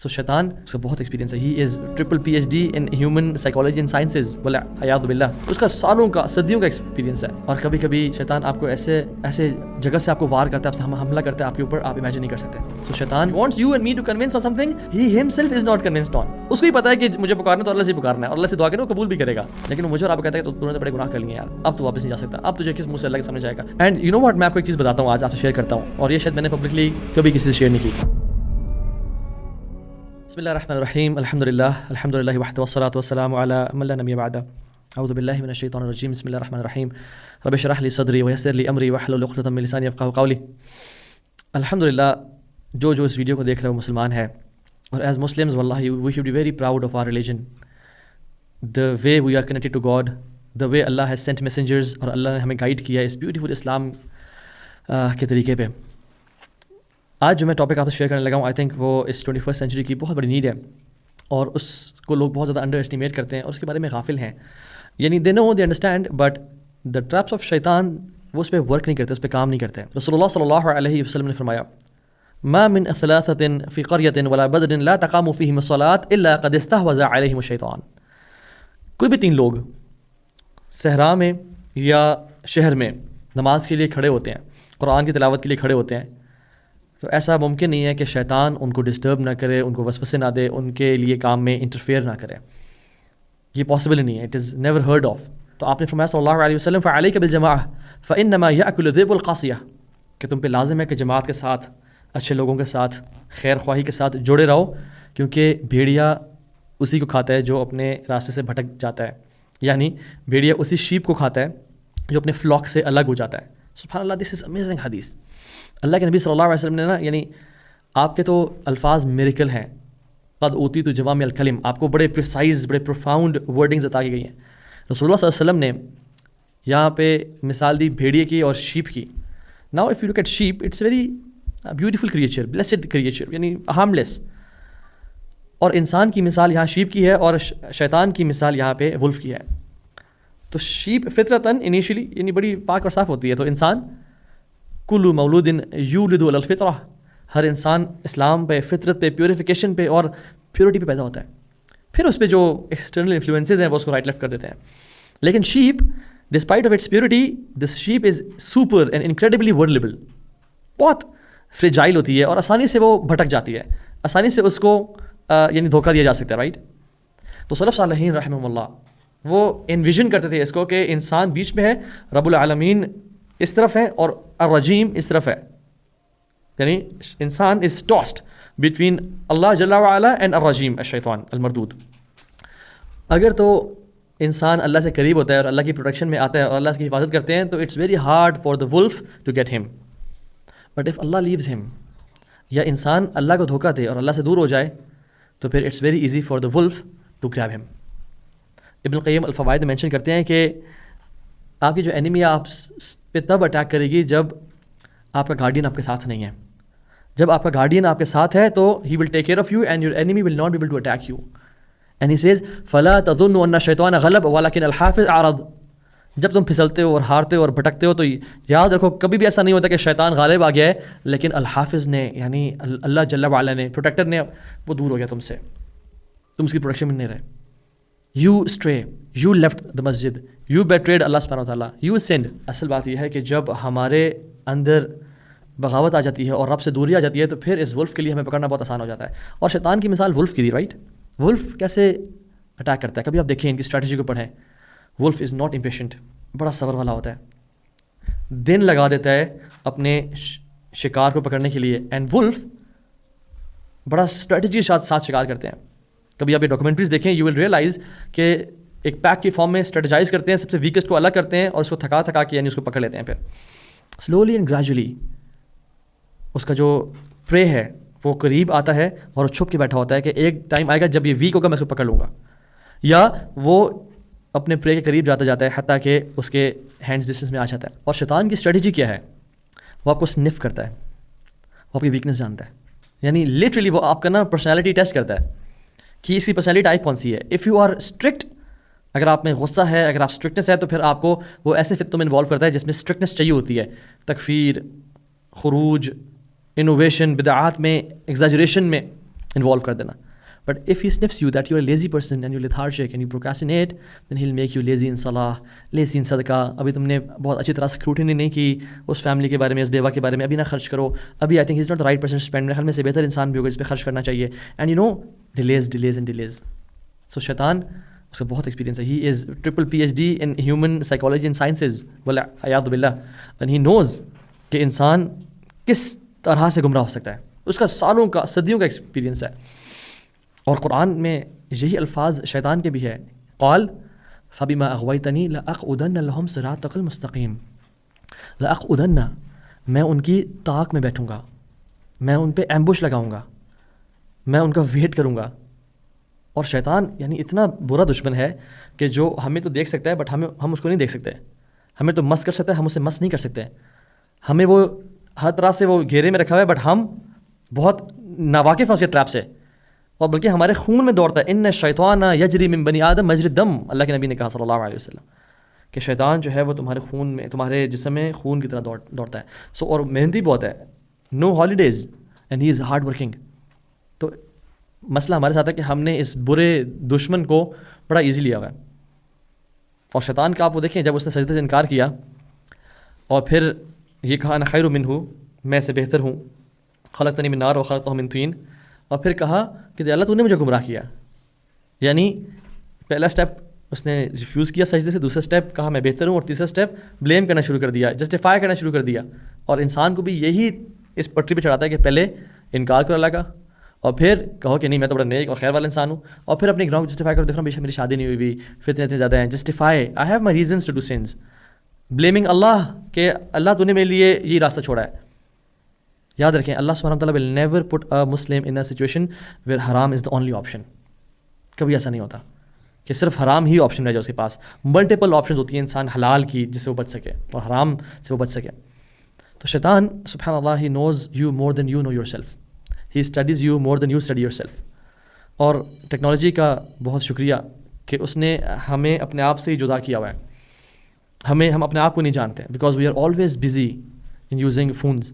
سو شیطان اس کا بہت ایکسپیرینس ہے. He is triple PhD in human psychology and sciences والعیاذ باللہ. اس کا سالوں کا صدیوں کا ایکسپیرینس ہے. اور کبھی کبھی شیطان آپ کو ایسے جگہ سے آپ کو وار کرتا ہے, آپ سے حملہ کرتا ہے آپ کے اوپر, آپ امیجن نہیں کر سکتے. سو شیطان wants you and me to convince on something he himself is not convinced on. اس کو ہی پتا ہے کہ مجھے پکارنا تو اللہ سے پکارنا ہے اور اللہ سے دعا کرنا وہ قبول بھی کرے گا, لیکن وہ مجھے اور آپ کو کہتا ہے کہ تو نے بڑے گناہ کر لیے یار, اب تو واپس نہیں جا سکتا, اب تجھے کس منہ سے اللہ کے سامنے جائے گا. اینڈ یو نو واٹ, میں آپ کو ایک چیز بتاتا ہوں, آج آپ سے شیئر کرتا ہوں, اور یہ شاید میں نے پبلکلی کبھی کسی سے شیئر نہیں کی. بسم اللہ الرحمن الرحیم, الحمد للہ وحدہ والصلاۃ والسلام علی من لا نبی بعدہ. اعوذ باللہ من الشیطان الرجیم. بسم اللہ الرحمن الرحیم. رب اشرح لی صدری ویسر لی امری واحلل عقدۃ من لسانی یفقہوا قولی. الحمد للہ جو اس ویڈیو کو دیکھ رہے وہ مسلمان ہے, اور ایز مسلمز واللہ we should be very proud of our religion, the way we are connected to God, the way اللہ ہیز سینٹ میسنجرز, اور اللہ نے ہمیں گائیڈ کیا اس بیوٹیفل اسلام کے طریقے پہ. آج جو میں ٹاپک آپ سے شیئر کرنے لگا ہوں, آئی تھنک وہ اس 21st سینچری کی بہت بڑی نیڈ ہے, اور اس کو لوگ بہت زیادہ انڈر اسٹیمیٹ کرتے ہیں اور اس کے بارے میں غافل ہیں. یعنی they know they understand, but the traps of شیطان وہ اس پہ ورک نہیں کرتے, اس پہ کام نہیں کرتے. رسول اللہ صلی اللہ علیہ وسلم نے فرمایا, ما من ثلاثة في قرية ولا بدر لا تقام فيهم الصلاة إلا قد استحوذ عليهم الشيطان. کوئی بھی تین لوگ صحرا میں یا شہر میں نماز کے لیے کھڑے ہوتے ہیں, قرآن کی تلاوت کے لیے کھڑے ہوتے ہیں, تو ایسا ممکن نہیں ہے کہ شیطان ان کو ڈسٹرب نہ کرے, ان کو وسوسے نہ دے, ان کے لیے کام میں انٹرفیئر نہ کرے. یہ پاسبل ہی نہیں ہے, it is never heard of. تو آپ نے فرمایا صلی اللہ علیہ وسلم فعلیک بالجماعہ فانما یاکل الذئب القاسیہ, کہ تم پہ لازم ہے کہ جماعت کے ساتھ, اچھے لوگوں کے ساتھ, خیر خواہی کے ساتھ جڑے رہو, کیونکہ بھیڑیا اسی کو کھاتا ہے جو اپنے راستے سے بھٹک جاتا ہے. یعنی بھیڑیا اسی شیپ کو کھاتا ہے جو اپنے فلاک سے الگ ہو جاتا ہے. سبحان اللہ, دس از امیزنگ حدیث. اللہ کے نبی صلی اللہ علیہ وسلم نے یعنی آپ کے تو الفاظ میریکل ہیں, قد اوتیت جوامع الکلم, آپ کو بڑے پریسائز, بڑے پروفاؤنڈ ورڈنگز عطا کی گئی ہیں. رسول اللہ صلی اللہ علیہ وسلم نے یہاں پہ مثال دی بھیڑیے کی اور شیپ کی. Now if you look at shape, it's very beautiful creature, blessed creature, یعنی ہارملیس. اور انسان کی مثال یہاں شیپ کی ہے, اور شیطان کی مثال یہاں پہ ولف کی ہے. تو شیپ فطرتاً انیشلی یعنی بڑی پاک اور صاف ہوتی ہے, تو انسان کلو مولود یولد علی الفطرہ, ہر انسان اسلام پہ, فطرت پہ, پیوریفیکیشن پہ اور پیورٹی پہ پیدا ہوتا ہے. پھر اس پہ جو ایکسٹرنل انفلوئنسز ہیں وہ اس کو رائٹ لیفٹ کر دیتے ہیں. لیکن shape despite of its purity, this shape is super and incredibly vulnerable, بہت فریجائل ہوتی ہے اور آسانی سے وہ بھٹک جاتی ہے, آسانی سے اس کو یعنی دھوکہ دیا جا سکتا ہے, رائٹ. تو سلف صالحین رحمہم اللہ وہ انویژن کرتے تھے اس کو کہ انسان بیچ میں ہے, رب العالمین اس طرف ہے اور الرجیم اس طرف ہے, یعنی انسان از ٹاسڈ بٹوین اللہ جل وعلا اینڈ الرجیم الشیطان المردود. اگر تو انسان اللہ سے قریب ہوتا ہے اور اللہ کی پروٹیکشن میں آتا ہے اور اللہ اس کی حفاظت کرتے ہیں, تو it's very hard for the wolf to get them. But if اللہ لیوز ہم, یا انسان اللہ کو دھوکہ دے اور اللہ سے دور ہو جائے, تو پھر it's very easy for the wolf to grab them. ابن القیم الفوائد مینشن کرتے ہیں کہ آپ کی جو اینیمی آپ پہ تب اٹیک کرے گی جب آپ کا گارڈین آپ کے ساتھ نہیں ہے. جب آپ کا گارڈین آپ کے ساتھ ہے تو he will take care of you and your enemy will not be able to attack you. And he says فلا تظنوا ان الشیطان غلب ولکن الحافظ اعرض. جب تم پھسلتے ہو اور ہارتے ہو اور بھٹکتے ہو تو یاد رکھو کبھی بھی ایسا نہیں ہوتا کہ شیطان غالب آ گیا ہے, لیکن الحافظ نے یعنی اللہ جل وعلا نے, پروٹیکٹر نے, وہ دور ہو گیا تم سے, تم اس کی پروٹیکشن میں نہیں رہے. You stray, you left the masjid, you betrayed Allah subhanahu wa ta'ala, you sinned. اصل بات یہ ہے کہ جب ہمارے اندر بغاوت آ جاتی ہے اور رب سے دوری آ جاتی ہے, تو پھر اس ولف کے لیے ہمیں پکڑنا بہت آسان ہو جاتا ہے. اور شیطان کی مثال ولف کی دی, رائٹ. ولف کیسے اٹیک کرتا ہے, کبھی آپ دیکھیں ان کی اسٹریٹجی کو پڑھیں. ولف از ناٹ امپیشنٹ, بڑا صبر والا ہوتا ہے, دن لگا دیتا ہے اپنے شکار کو پکڑنے کے لیے. اینڈ ولف بڑا اسٹریٹجی کے ساتھ شکار کرتے ہیں. کبھی آپ یہ ڈاکومنٹریز دیکھیں, یو ول ریئلائز کہ ایک پیک کی فارم میں اسٹریٹجائز کرتے ہیں, سب سے ویکسٹ کو الگ کرتے ہیں اور اس کو تھکا کے یعنی اس کو پکڑ لیتے ہیں. پھر سلولی اینڈ گریجولی اس کا جو پرے ہے وہ قریب آتا ہے اور چھپ کے بیٹھا ہوتا ہے کہ ایک ٹائم آئے گا جب یہ ویک ہوگا میں اس کو پکڑ لوں گا, یا وہ اپنے پرے کے قریب جاتا ہے حتیٰ کہ اس کے ہینڈز ڈسٹینس میں آ جاتا ہے. اور شیطان کی اسٹریٹجی کیا ہے, وہ آپ کو سنف کرتا ہے, وہ آپ کی ویکنیس جانتا ہے. یعنی لٹرلی وہ آپ کا نا پرسنالٹی ٹیسٹ کرتا ہے کہ اس کی پرسنالٹی ٹائپ کون سی ہے. اف یو آر اسٹرکٹ, اگر آپ میں غصہ ہے, اگر آپ اسٹرکٹنس ہے, تو پھر آپ کو وہ ایسے فطوں میں انوالو کرتا ہے جس میں اسٹرکٹنس چاہیے ہوتی ہے, تکفیر, خروج, انوویشن, بدعات میں, ایگزاجریشن میں. involve کر دینا. But if he sniffs you that you're a lazy person and you're lethargic and you procrastinate, then he'll make you lazy in salah, lazy in صدقہ. ابھی تم نے بہت اچھی طرح اسکروٹنی نہیں کی اس فیملی کے بارے میں, اس بیوہ کے بارے میں, ابھی نہ خرچ کرو ابھی. I think he is not the right person to spend. میرے خیال میں سے بہتر انسان بھی ہوگا, اس پہ خرچ کرنا چاہیے. And you know dailies. So شیطان, اس کا بہت ایکسپیرینس ہے. He is triple PhD in human psychology and sciences والعیاذ باللہ, اینڈ ہی نوز کہ انسان کس طرح سے گمراہ ہو سکتا ہے. اس کا سالوں کا, صدیوں کا ایکسپیرینس ہے. اور قرآن میں یہی الفاظ شیطان کے بھی ہے. قال فبما اغویتنی لاقعدن لهم صراطک المستقیم. لاقعدن, میں ان کی طاق میں بیٹھوں گا, میں ان پہ ایمبوش لگاؤں گا, میں ان کا ویٹ کروں گا. اور شیطان یعنی اتنا برا دشمن ہے کہ جو ہمیں تو دیکھ سکتا ہے بٹ ہم اس کو نہیں دیکھ سکتے. ہمیں تو مس کر سکتا ہے, ہم اسے مس نہیں کر سکتے. ہمیں وہ ہر طرح سے وہ گھیرے میں رکھا ہوا ہے بٹ ہم بہت ناواقف ہیں اس کے ٹریپ سے, اور بلکہ ہمارے خون میں دوڑتا ہے. ان الشیطان یجری من بنی آدم مجری الدم, اللہ کے نبی نے کہا صلی اللہ علیہ وسلم کہ شیطان جو ہے وہ تمہارے خون میں, تمہارے جسم میں خون کی طرح دوڑتا ہے. سو اور محنتی بہت ہے, no holidays, and he is hard working. تو مسئلہ ہمارے ساتھ ہے کہ ہم نے اس برے دشمن کو بڑا ایزی لیا ہوا ہے. اور شیطان کا آپ وہ دیکھیں, جب اس نے سجدے سے انکار کیا اور پھر یہ کہا انا خیر منہ, میں سے بہتر ہوں, خلقتنی من نار و خلقتہ من طین, اور پھر کہا کہ اللہ تو نے مجھے گمراہ کیا. یعنی پہلا اسٹیپ اس نے ریفیوز کیا سجدے سے, دوسرا اسٹیپ کہا میں بہتر ہوں, اور تیسرا اسٹیپ بلیم کرنا شروع کر دیا, جسٹیفائی کرنا شروع کر دیا. اور انسان کو بھی یہی اس پٹری پہ چڑھاتا ہے کہ پہلے انکار کرو اللہ کا, اور پھر کہو کہ نہیں میں تو بڑا نیک اور خیر والا انسان ہوں, اور پھر اپنے گراؤنڈ جسٹیفائی کرو, دیکھو میری شادی نہیں ہوئی, فتنے اتنے زیادہ ہیں, justify I have my reasons to do sins, blaming اللہ کہ اللہ تو نے میرے لیے یہی راستہ چھوڑا ہے. یاد رکھیں اللہ سبحانہ وتعالیٰ will never put a Muslim in a situation where حرام از دا اونلی آپشن. کبھی ایسا نہیں ہوتا کہ صرف حرام ہی آپشن رہ جائے اس کے پاس. ملٹیپل آپشنز ہوتی ہیں انسان حلال کی جس سے وہ بچ سکے, اور حرام سے وہ بچ سکے. تو شیطان سبحان اللہ, he knows you more than you know yourself, he studies you more than you study yourself. اور ٹیکنالوجی کا بہت شکریہ کہ اس نے ہمیں اپنے آپ سے ہی جدا کیا ہوا ہے. ہم اپنے آپ کو نہیں جانتے, because we are always busy in using phones,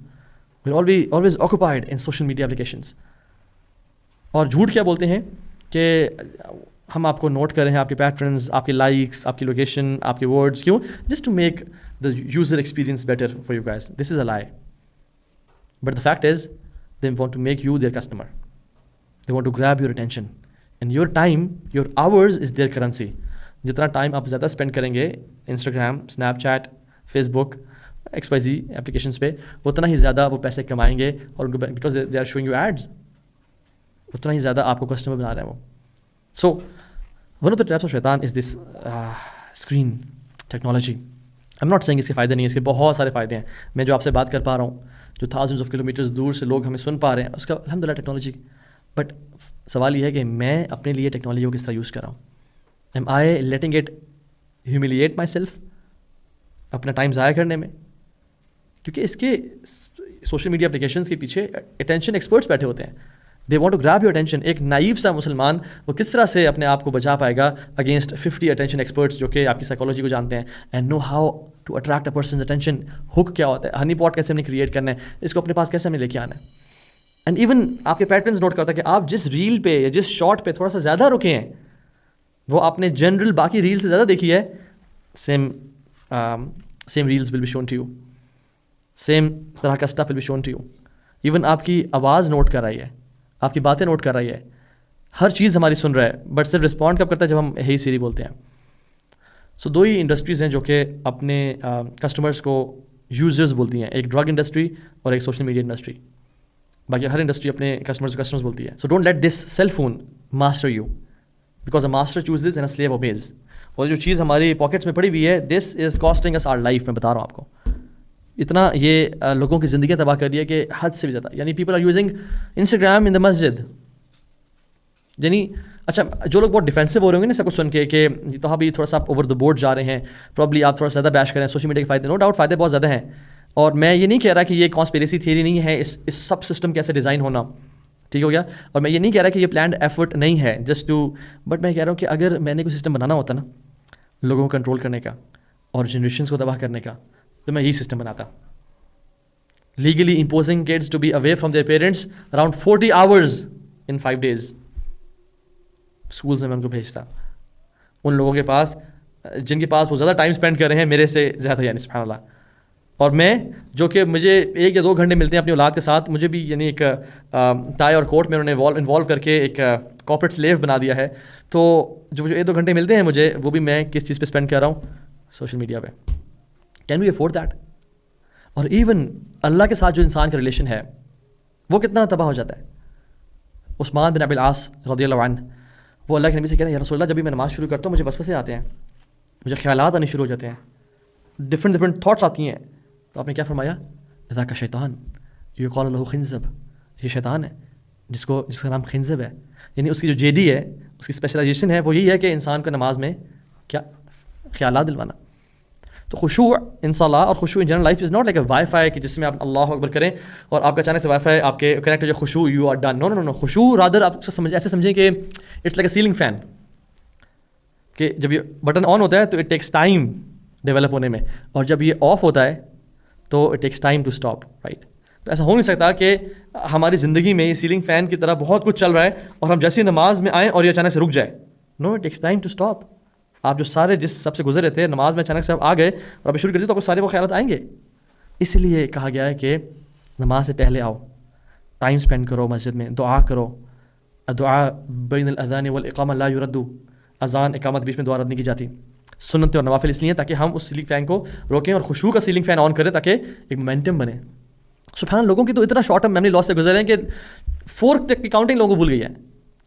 we are always occupied in social media applications. اور جھوٹ کیا بولتے ہیں کہ ہم آپ کو نوٹ کر رہے ہیں, آپ کے پیٹرنز, آپ کے لائکس, آپ کی لوکیشن, آپ کے ورڈز, کیوں؟ Just to make the user experience better for you guys. This is a lie, but the fact is they want to make you their customer. They want to grab your attention. And your time, your hours is their currency. جتنا time آپ زیادہ spend کریں گے Instagram, snap chat, face بک, XYZ applications پہ, اتنا ہی زیادہ وہ پیسے کمائیں گے, اور ان کو because they are showing you ads, اتنا ہی زیادہ آپ کو کسٹمر بنا رہے ہیں وہ. So one of the traps of شیطان is this screen technology. I am not saying اس کے فائدے نہیں ہیں, اس کے بہت سارے فائدے ہیں. میں جو آپ سے بات کر پا رہا ہوں, جو تھاؤزنڈز آف کلومیٹرز دور سے لوگ ہمیں سن پا رہے ہیں, اس کا الحمد للہ ٹیکنالوجی. بٹ سوال یہ ہے کہ میں اپنے لیے ٹیکنالوجی کو کس طرح یوز کر رہا ہوں. Am I letting it humiliate myself, اپنا ٹائم ضائع کرنے میں؟ کیونکہ اس کے سوشل میڈیا اپلیکیشنس کے پیچھے اٹینشن ایکسپرٹس بیٹھے ہوتے ہیں. They want to grab your attention. ایک نائیو سا مسلمان وہ کس طرح سے اپنے آپ کو بچا پائے گا اگینسٹ 50 اٹینشن ایکسپرٹس جو کہ آپ کی سائیکالوجی کو جانتے ہیں, and know how to attract a person's attention. Hook کیا ہوتا ہے, ہنی پاٹ کیسے ہم نے کریٹ کرنا ہے, اس کو اپنے پاس کیسے ہمیں لے کے آنا ہے. اینڈ ایون آپ کے پیٹرنس نوٹ کرتا ہے کہ آپ جس ریل پہ یا جس شارٹ پہ تھوڑا سا زیادہ رکے ہیں, وہ آپ نے جنرل باقی ریل سے زیادہ دیکھی ہے, same reels will be shown to you, same طرح کا stuff will be shown to you. Even آپ کی آواز نوٹ کر رہی ہے, آپ کی باتیں نوٹ کر رہی ہے, ہر چیز ہماری سن رہا ہے, بٹ صرف رسپونڈ کب کرتا ہے جب ہم ہی سیری بولتے ہیں. سو دو ہی انڈسٹریز ہیں جو کہ اپنے کسٹمرس کو یوزرز بولتی ہیں, ایک ڈرگ انڈسٹری اور ایک سوشل میڈیا انڈسٹری. باقی ہر انڈسٹری اپنے کسٹمرس بولتی ہے. So don't let this cell phone master you, because a master chooses and a slave obeys. اور جو چیز ہماری پاکٹس میں پڑی ہوئی ہے, this is costing us our life. میں بتا رہا ہوں آپ کو, اتنا یہ لوگوں کی زندگیاں تباہ کر رہی ہے کہ حد سے بھی زیادہ. یعنی پیپل آر یوزنگ انسٹاگرام ان دا مسجد. یعنی اچھا, جو لوگ بہت ڈیفینسو ہو رہے ہوں گے نا سب کچھ سن کے کہ تو ابھی تھوڑا سا آپ اوور دا بورڈ جا رہے ہیں, پرابلی آپ تھوڑا سا زیادہ بیش کریں. سوشل میڈیا کے فائدے, نو ڈاؤٹ فائدے بہت زیادہ ہیں, اور میں یہ نہیں کہہ رہا کہ یہ کانسپیریسی تھیوری نہیں ہے, اس سب سسٹم کیسے ڈیزائن ہونا, ٹھیک ہو گیا. اور میں یہ نہیں کہہ رہا کہ یہ پلانڈ ایفرٹ نہیں ہے جسٹ ٹو, بٹ میں کہہ رہا ہوں کہ اگر میں نے کوئی سسٹم بنانا ہوتا نا لوگوں کو کنٹرول کرنے کا اور جنریشنس کو تباہ کرنے کا, تو میں یہی سسٹم بناتا. Legally imposing kids to be away from their parents around 40 hours in 5 days schools میں ان کو بھیجتا, ان لوگوں کے پاس جن کے پاس وہ زیادہ ٹائم اسپینڈ کر رہے ہیں میرے سے زیادہ, یعنی سبحان اللہ. اور میں جو کہ مجھے 1 یا 2 گھنٹے ملتے ہیں اپنی اولاد کے ساتھ, مجھے بھی یعنی ایک ٹائی اور کوٹ میں انہوں نے انوالو کر کے ایک کارپوریٹ سلیو بنا دیا ہے. تو جو 1-2 گھنٹے ملتے ہیں مجھے, وہ بھی میں کس چیز پہ اسپینڈ کر رہا ہوں, سوشل میڈیا پہ. Can we afford that? اور ایون اللہ کے ساتھ جو انسان کا ریلیشن ہے وہ کتنا تباہ ہو جاتا ہے. عثمان بن ابی العاص رضی اللہ عنہ, وہ اللہ کے نبی سے کہتے ہیں یا رسول اللہ, جب بھی میں نماز شروع کرتا ہوں مجھے وسوسے آتے ہیں, مجھے خیالات آنے شروع ہو جاتے ہیں, ڈفرینٹ تھاٹس آتی ہیں. تو آپ نے کیا فرمایا؟ ذاک شیطان یقال له خنزب, یہ شیطان ہے جس کا نام خنزب ہے. یعنی اس کی جو جے ڈی ہے, اس کی اسپیشلائزیشن ہے, وہ یہی ہے کہ انسان کو نماز میں کیا خیالات دلوانا. تو خشوع ان صلاح اور خشوع in general life is not like a wifi کہ جس میں آپ اللہ اکبر کریں اور آپ کا اچانک سے وائی فائی آپ کے کنیکٹ ہو جائے, خشوع you are done. No no no, خشوع رادر آپ ایسے سمجھیں کہ it's like a ceiling fan, کہ جب یہ بٹن آن ہوتا ہے تو اٹ ٹیکس ٹائم ڈیولپ ہونے میں, اور جب یہ آف ہوتا ہے تو it takes time to stop, right. تو ایسا ہو نہیں سکتا کہ ہماری زندگی میں یہ سیلنگ فین کی طرح بہت کچھ چل رہا ہے اور ہم جیسے نماز میں آئیں اور یہ اچانک سے رک جائے. No, it takes time to stop. آپ جو سارے جس سب سے گزر رہے تھے نماز میں اچانک سے آپ آ گئے اور ابھی شروع کر دی تو آپ کو سارے وہ خیالات آئیں گے. اس لیے کہا گیا ہے کہ نماز سے پہلے آؤ, ٹائم اسپینڈ کرو مسجد میں, دعا کرو. دعا بین الاذان والاقامہ لا یرد, اذان اقامت بیچ میں دعا رد نہیں کی جاتی. سنت اور نوافل اس لیے تاکہ ہم اس سیلنگ فین کو روکیں اور خشوع کا سیلنگ فین آن کریں تاکہ ایک مومنٹم بنے. سبحان اللہ, لوگوں کی تو اتنا شارٹ ٹرم میموری لاس سے گزرے ہیں کہ 4 تک کی کاؤنٹنگ لوگوں کو بھول گئی ہے.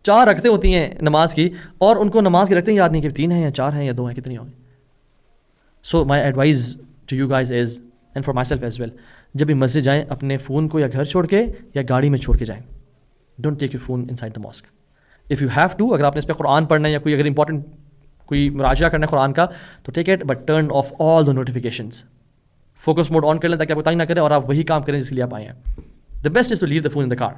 4 رکعتیں ہوتی ہیں نماز کی اور ان کو نماز کی رکعتیں یاد نہیں کہ 3 ہیں یا 4 ہیں یا 2 ہیں, کتنی ہوں گی. So my advice to you guys is and for myself as well, جب بھی مسجد جائیں اپنے فون کو یا گھر چھوڑ کے یا گاڑی میں چھوڑ کے جائیں. Don't take your phone inside the mask. If you have to, اگر آپ نے اس پہ قرآن پڑھنا ہے یا کوئی اگر امپورٹنٹ کوئی مراجعہ کرنا ہے قرآن کا تو take it, but turn off all the notifications. Focus mode on کر لیں تاکہ آپ کو تنگ نہ کرے اور آپ وہی کام کریں جس کے لیے آپ آئے ہیں. The best is to leave the phone in the car.